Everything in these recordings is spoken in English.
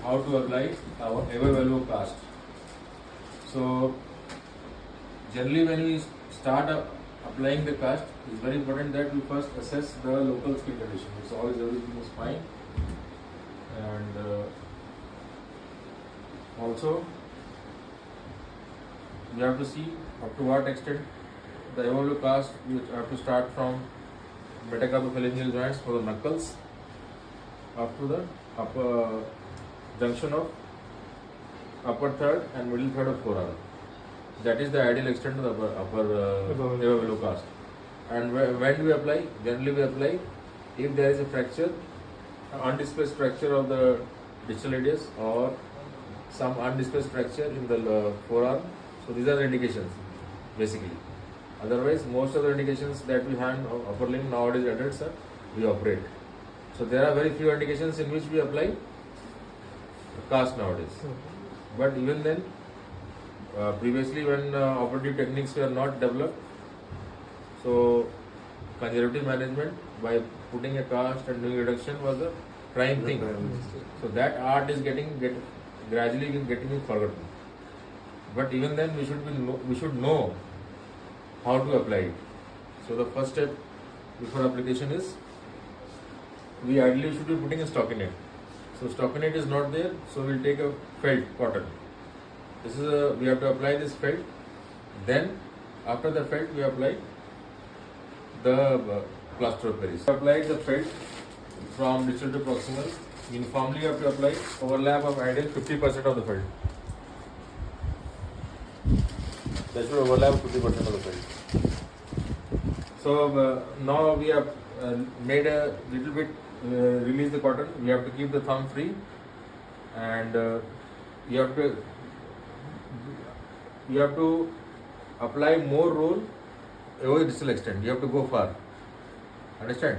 how to apply our Evervello cast. So generally when we start applying the cast, it's very important that we first assess the local skin condition. It's always everything is fine, and also we have to see up to what extent the Evervello cast. We have to start from metacarpophalangeal joints for the knuckles up to the upper junction of upper third and middle third of forearm. That is the ideal extent of the upper Evervello cast. And when do we apply? Generally we apply if there is a fracture, undisplaced fracture of the distal radius or some undisplaced fracture in the forearm. So these are the indications basically. Otherwise, most of the indications that we have of upper limb nowadays adults we operate. So there are very few indications in which we apply cast nowadays. But even then, previously when operative techniques were not developed, so conservative management by putting a cast and doing reduction was a prime thing. So that art is gradually getting forgotten. But even then, we should know how to apply it. So the first step before application is we ideally should be putting a stockinette. So stockinette is not there, so we'll take a felt cotton. This is we have to apply this felt. Then after the felt we apply the plaster of Paris. Apply the felt from distal to proximal. Uniformly you have to apply overlap of ideal 50% of the felt. That should overlap 50% of the felt. So now we have made a little bit release the cotton. We have to keep the thumb free, and you have to apply more roll over the distal extent. You have to go far. Understand?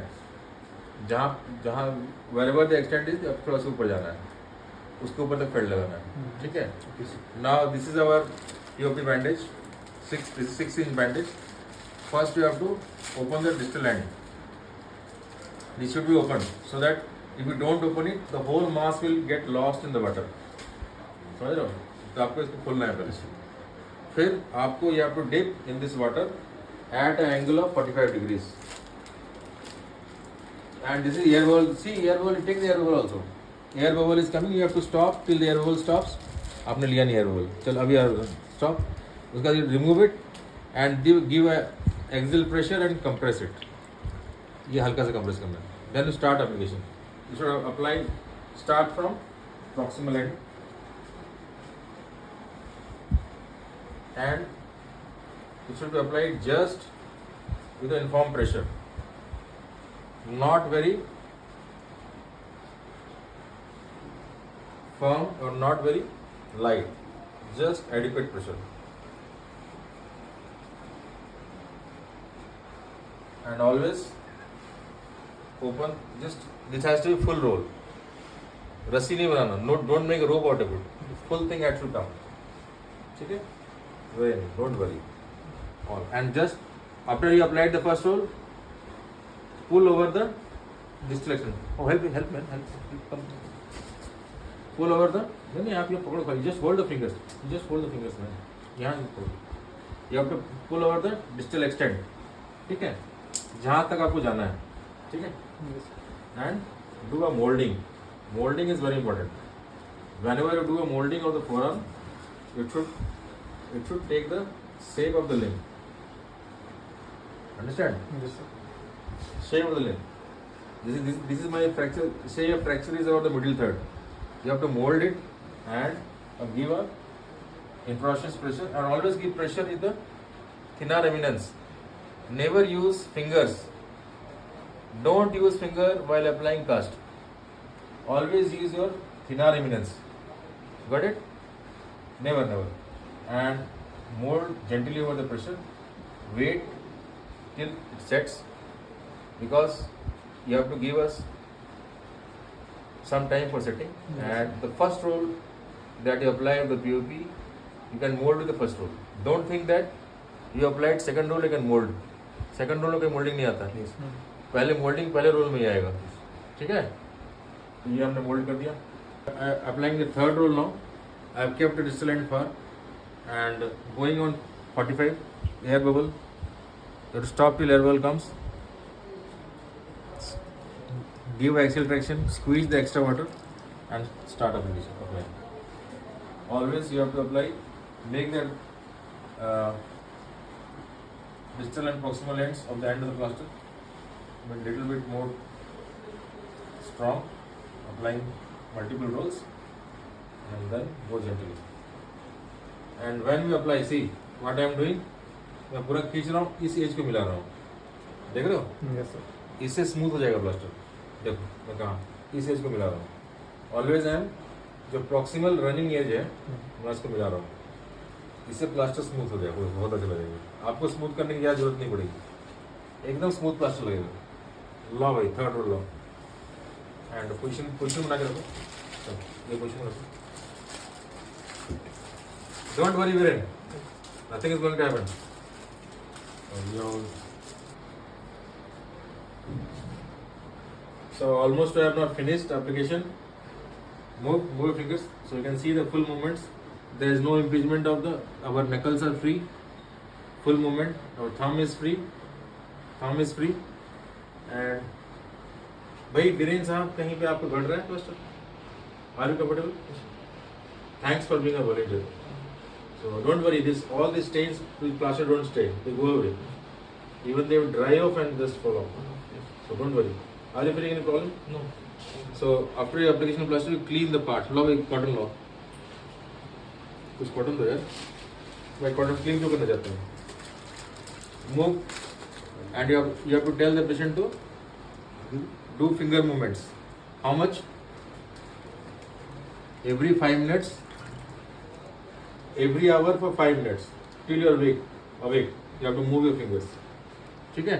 जहाँ wherever the extent is, आपको थोड़ा सा ऊपर जाना है, उसके ऊपर तक फेल्ट लगाना है, ठीक है? Now this is our POP bandage, 6-inch bandage. First you have to open the distal end. This should be opened so that if you don't open it, the whole mass will get lost in the water. समझ रहे हो? तो आपको इसको खोलना है पहले. फिर आपको you have to dip in this water at an angle of 45 degrees. And this is air bubble. See, air bubble. Take the air bubble also. Air bubble is coming. You have to stop till the air bubble stops. आपने लिया नहीं air bubble. चल अभी stop. उसका remove it and give a axial pressure and compress it. ये हल्का सा compress करना है. Then you start application. You should apply. Start from proximal end and it should be applied just with a uniform pressure. Not very firm or not very light, just adequate pressure. And always open, just this has to be full roll. रस्सी नहीं बनाना, don't make a rope out of it. Full thing has to come. ठीक है? Very, don't worry. All. And just after you applied the first roll, pull over the distal extent. Oh, help man. Come. Pull over the. नहीं आप ये पकड़ो खाली. Just hold the fingers. man. यहाँ पकड़ो. You have to pull over the distal extent. ठीक है? जहाँ तक आपको जाना है. ठीक है? And do a molding. Molding is very important. Whenever you do a molding of the forearm, it should take the shape of the limb. Understand? Yes, sir. Shape of the limb. This is my fracture. Say your fracture is over the middle third. You have to mold it and give a infraosseous pressure, and always give pressure in the thenar eminence. Never use fingers. Don't use finger while applying cast. Always use your thenar eminence. Got it? Never. And mold gently over the pressure. Wait till it sets, because you have to give us some time for setting. Yes. And the first roll that you apply of the POP, you can mold with the first roll. Don't think that you applied second roll, you can mold. Second roll में कोई molding नहीं आता. पहले molding पहले roll में ही आएगा. ठीक है? ये हमने mold कर दिया. Applying the third roll now. I have kept the distal end far and going on 45 air bubble. You have to stop till air bubble comes. Give axial traction, squeeze the extra water and start applying. Always you have to apply, make that distal and proximal ends of the end of the plaster but little bit more strong, applying multiple rolls and then go gently. And when we apply, see what I am doing, मैं पूरा खींच रहा हूँ, इस as को मिला रहा हूँ, देख रहे हो? Yes, sir. इससे स्मूथ हो जाएगा प्लास्टर. देखो मैं कहाँ इस एज को मिला रहा हूँ. ऑलवेज आई एम जो प्रॉक्सिमल रनिंग एज है मैं उसको मिला रहा हूँ. इससे प्लास्टर स्मूथ हो जाएगा, बहुत अच्छा लगेगा. आपको स्मूथ करने की ज़्यादा जरूरत नहीं पड़ेगी, एकदम स्मूथ प्लास्टर लगेगा. लो भाई थर्ड रोल लो एंड पोजिशन बना के रखो. ये पोजिशन रखो. Don't worry Viren, nothing is going to happen. So almost I have not finished application. Move your fingers so you can see the full movements. There is no impingement of our knuckles are free. Full movement. Our thumb is free. And भाई वीरेन साहब कहीं पे आपको घट रहा है plaster? Are you comfortable? Thanks for being a volunteer. So don't worry. All these stains with plaster don't stay. They go away. Even they will dry off and just fall off. So don't worry. Are you feeling any problem? No. So after your application of plaster, you clean the part. लो भाई cotton लो. कुछ cotton दो यार. भाई cotton clean क्यों करना चाहते हैं? Move and you have to tell the patient to do finger movements. How much? Every 5 minutes. Every hour for 5 minutes till you are awake. You have to move your fingers. ठीक है?